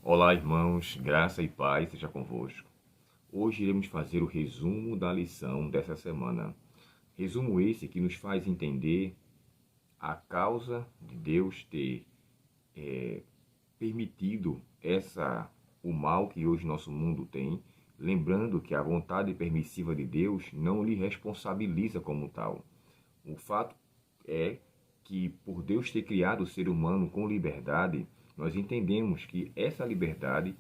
Olá, irmãos, graça e paz seja convosco. Hoje iremos fazer o resumo da lição dessa semana. Resumo esse que nos faz entender a causa de Deus ter permitido o mal que hoje nosso mundo tem, lembrando que a vontade permissiva de Deus não lhe responsabiliza como tal. O fato é que, por Deus ter criado o ser humano com liberdade, nós entendemos que essa liberdade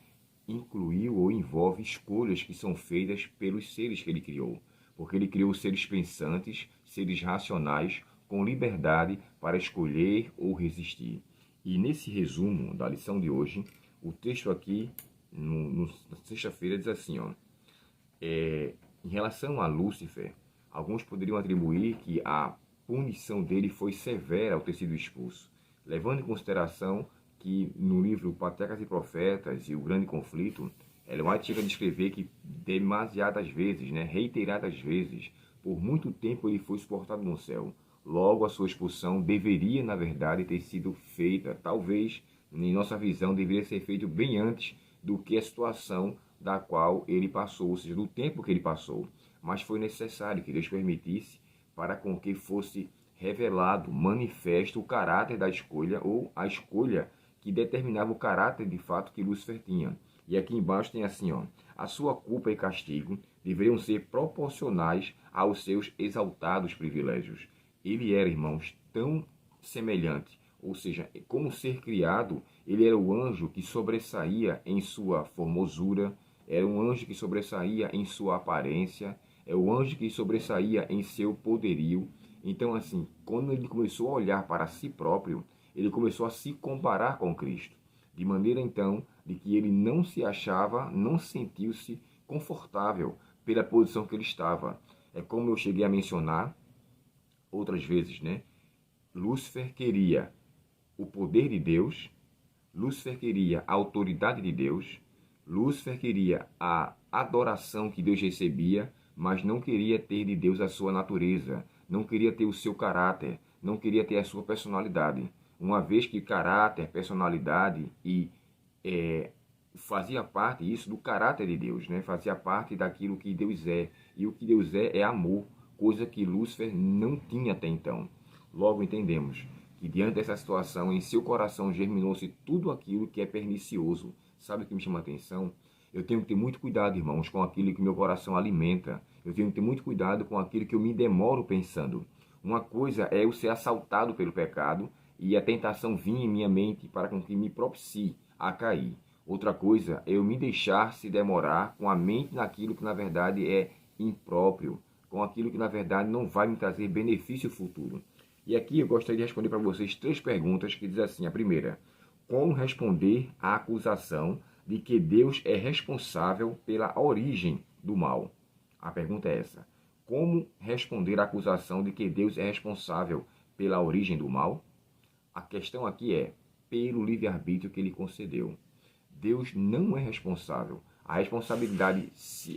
incluiu ou envolve escolhas que são feitas pelos seres que ele criou. Porque ele criou seres pensantes, seres racionais, com liberdade para escolher ou resistir. E nesse resumo da lição de hoje, o texto aqui, na sexta-feira, diz assim, em relação a Lúcifer, alguns poderiam atribuir que a punição dele foi severa ao ter sido expulso, levando em consideração que no livro Patriarcas e Profetas e o Grande Conflito, Ellen White chega a descrever que demasiadas vezes, reiteradas vezes, por muito tempo ele foi suportado no céu. Logo, a sua expulsão deveria, na verdade, ter sido feita, talvez, em nossa visão, deveria ser feito bem antes do que a situação da qual ele passou, ou seja, do tempo que ele passou. Mas foi necessário que Deus permitisse para com que fosse revelado, manifesto o caráter da escolha ou a escolha que determinava o caráter de fato que Lúcifer tinha. E aqui embaixo tem assim, a sua culpa e castigo deveriam ser proporcionais aos seus exaltados privilégios. Ele era, irmãos, tão semelhante, ou seja, como ser criado, ele era o anjo que sobressaía em sua formosura, era um anjo que sobressaía em sua aparência, é o anjo que sobressaía em seu poderio. Então, assim, quando ele começou a olhar para si próprio, ele começou a se comparar com Cristo, de maneira, então, de que ele não se achava, não sentiu-se confortável pela posição que ele estava. É como eu cheguei a mencionar outras vezes, Lúcifer queria o poder de Deus, Lúcifer queria a autoridade de Deus, Lúcifer queria a adoração que Deus recebia, mas não queria ter de Deus a sua natureza, não queria ter o seu caráter, não queria ter a sua personalidade. Uma vez que caráter, personalidade fazia parte isso do caráter de Deus, fazia parte daquilo que Deus é. E o que Deus é amor, coisa que Lúcifer não tinha até então. Logo entendemos que diante dessa situação, em seu coração germinou-se tudo aquilo que é pernicioso. Sabe o que me chama a atenção? Eu tenho que ter muito cuidado, irmãos, com aquilo que meu coração alimenta. Eu tenho que ter muito cuidado com aquilo que eu me demoro pensando. Uma coisa é eu ser assaltado pelo pecado e a tentação vir em minha mente para com que me propicie a cair. Outra coisa é eu me deixar se demorar com a mente naquilo que na verdade é impróprio, com aquilo que na verdade não vai me trazer benefício futuro. E aqui eu gostaria de responder para vocês 3 perguntas que diz assim. A primeira, como responder à acusação de que Deus é responsável pela origem do mal? A pergunta é essa. Como responder à acusação de que Deus é responsável pela origem do mal? A questão aqui é, pelo livre-arbítrio que ele concedeu. Deus não é responsável. A responsabilidade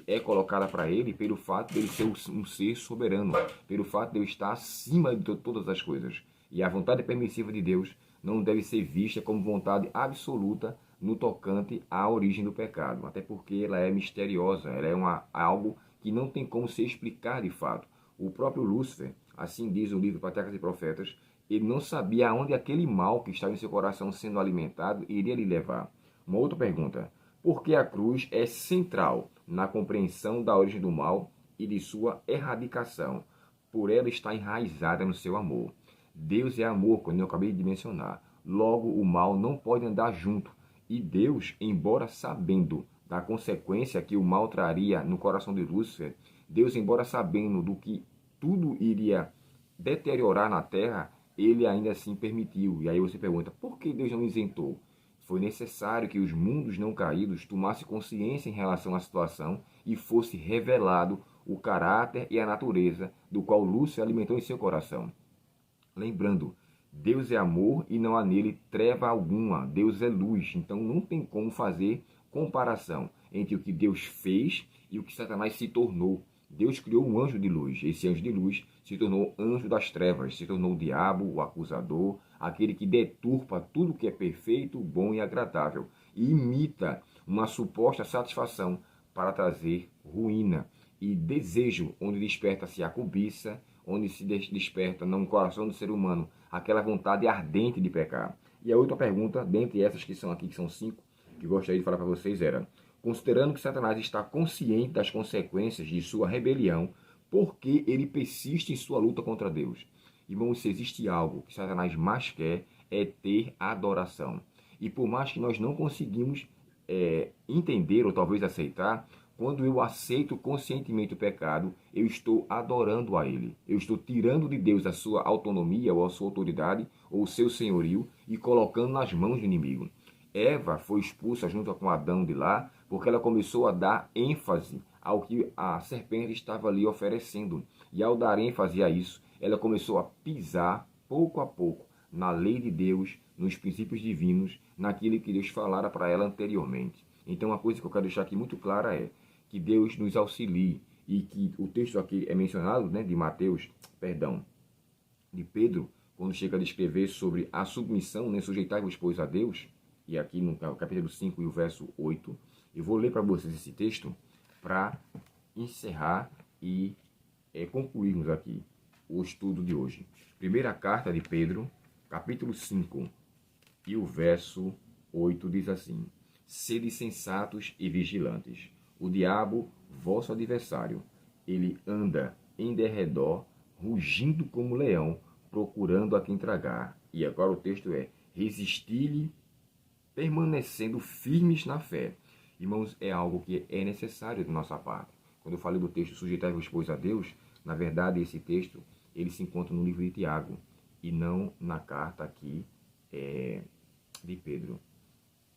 é colocada para ele pelo fato de ele ser um ser soberano, pelo fato de ele estar acima de todas as coisas. E a vontade permissiva de Deus não deve ser vista como vontade absoluta no tocante à origem do pecado, até porque ela é misteriosa, ela é algo que não tem como ser explicado de fato. O próprio Lúcifer, assim diz o livro Patriarcas e Profetas, ele não sabia aonde aquele mal que estava em seu coração sendo alimentado iria lhe levar. Uma outra pergunta, por que a cruz é central na compreensão da origem do mal e de sua erradicação? Por ela estar enraizada no seu amor. Deus é amor, como eu acabei de mencionar. Logo, o mal não pode andar junto. E Deus, embora sabendo da consequência que o mal traria no coração de Lúcifer, Deus, embora sabendo do que tudo iria deteriorar na terra, ele ainda assim permitiu. E aí você pergunta, por que Deus não isentou? Foi necessário que os mundos não caídos tomassem consciência em relação à situação e fosse revelado o caráter e a natureza do qual Lúcifer alimentou em seu coração. Lembrando, Deus é amor e não há nele treva alguma. Deus é luz, então não tem como fazer comparação entre o que Deus fez e o que Satanás se tornou. Deus criou um anjo de luz. Esse anjo de luz se tornou anjo das trevas, se tornou o diabo, o acusador, aquele que deturpa tudo que é perfeito, bom e agradável e imita uma suposta satisfação para trazer ruína e desejo, onde desperta-se a cobiça, onde se desperta no coração do ser humano aquela vontade ardente de pecar. E a outra pergunta, dentre essas que são aqui, que são 5, que gostaria de falar para vocês era: considerando que Satanás está consciente das consequências de sua rebelião, por que ele persiste em sua luta contra Deus? Irmãos, se existe algo que Satanás mais quer, é ter adoração. E por mais que nós não conseguimos entender ou talvez aceitar, quando eu aceito conscientemente o pecado, eu estou adorando a ele. Eu estou tirando de Deus a sua autonomia ou a sua autoridade ou o seu senhorio e colocando nas mãos do inimigo. Eva foi expulsa junto com Adão de lá porque ela começou a dar ênfase ao que a serpente estava ali oferecendo. E ao dar ênfase a isso, ela começou a pisar pouco a pouco na lei de Deus, nos princípios divinos, naquilo que Deus falara para ela anteriormente. Então, uma coisa que eu quero deixar aqui muito clara é que Deus nos auxilie e que o texto aqui é mencionado, né, de Pedro, quando chega a descrever sobre a submissão, né, sujeitai-vos, pois, a Deus, e aqui no capítulo 5 e o verso 8, eu vou ler para vocês esse texto para encerrar e concluirmos aqui o estudo de hoje. Primeira carta de Pedro, capítulo 5 e o verso 8 diz assim: sede sensatos e vigilantes. O diabo, vosso adversário, ele anda em derredor, rugindo como leão, procurando a quem tragar. E agora o texto é: resisti-lhe, permanecendo firmes na fé. Irmãos, é algo que é necessário de nossa parte. Quando eu falei do texto sujeitai-vos, pois, a Deus, na verdade esse texto ele se encontra no livro de Tiago e não na carta aqui de Pedro.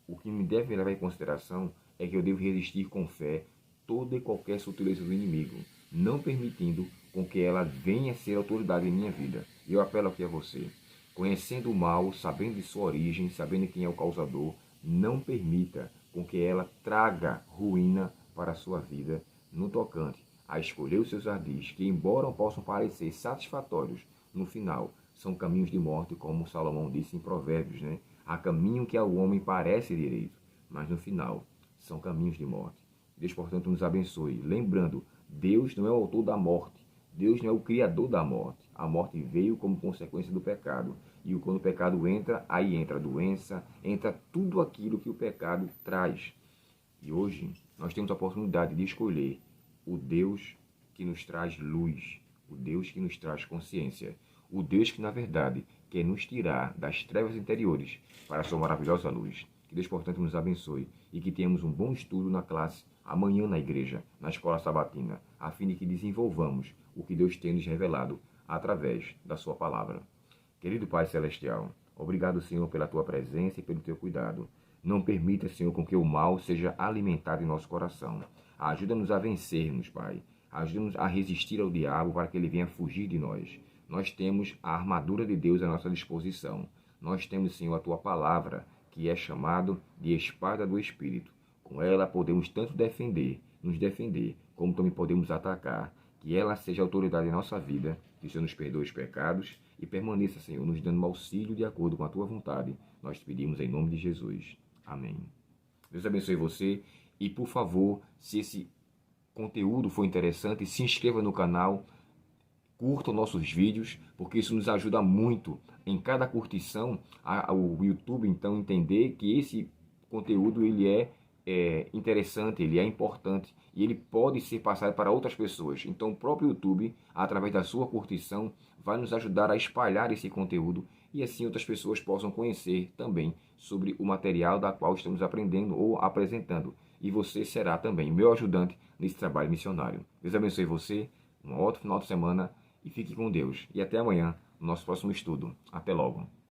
O que me deve levar em consideração é que eu devo resistir com fé toda e qualquer sutileza do inimigo, não permitindo com que ela venha a ser autoridade em minha vida. E eu apelo aqui a você: conhecendo o mal, sabendo de sua origem, sabendo quem é o causador, não permita com que ela traga ruína para a sua vida no tocante a escolher os seus ardis, que embora possam parecer satisfatórios, no final são caminhos de morte, como Salomão disse em Provérbios, né? Há caminho que ao homem parece direito, mas no final são caminhos de morte. Deus, portanto, nos abençoe. Lembrando, Deus não é o autor da morte. Deus não é o criador da morte. A morte veio como consequência do pecado. E quando o pecado entra, aí entra a doença, entra tudo aquilo que o pecado traz. E hoje nós temos a oportunidade de escolher o Deus que nos traz luz, o Deus que nos traz consciência, o Deus que, na verdade, quer nos tirar das trevas interiores para a sua maravilhosa luz. Que Deus, portanto, nos abençoe e que tenhamos um bom estudo na classe amanhã na igreja, na escola sabatina, a fim de que desenvolvamos o que Deus tem nos revelado através da sua palavra. Querido Pai Celestial, obrigado, Senhor, pela tua presença e pelo teu cuidado. Não permita, Senhor, com que o mal seja alimentado em nosso coração. Ajuda-nos a vencermos, Pai. Ajuda-nos a resistir ao diabo para que ele venha fugir de nós. Nós temos a armadura de Deus à nossa disposição. Nós temos, Senhor, a tua palavra, que é chamado de espada do Espírito. Com ela podemos tanto nos defender, como também podemos atacar. Que ela seja autoridade em nossa vida, que o Senhor nos perdoe os pecados e permaneça, Senhor, nos dando auxílio de acordo com a tua vontade. Nós te pedimos em nome de Jesus. Amém. Deus abençoe você e, por favor, se esse conteúdo for interessante, se inscreva no canal, curta nossos vídeos, porque isso nos ajuda muito. Em cada curtição, o YouTube, então, entender que esse conteúdo ele é interessante, ele é importante e ele pode ser passado para outras pessoas. Então o próprio YouTube, através da sua curtição, vai nos ajudar a espalhar esse conteúdo e assim outras pessoas possam conhecer também sobre o material da qual estamos aprendendo ou apresentando. E você será também meu ajudante nesse trabalho missionário. Deus abençoe você, um ótimo final de semana e fique com Deus. E até amanhã, no nosso próximo estudo. Até logo.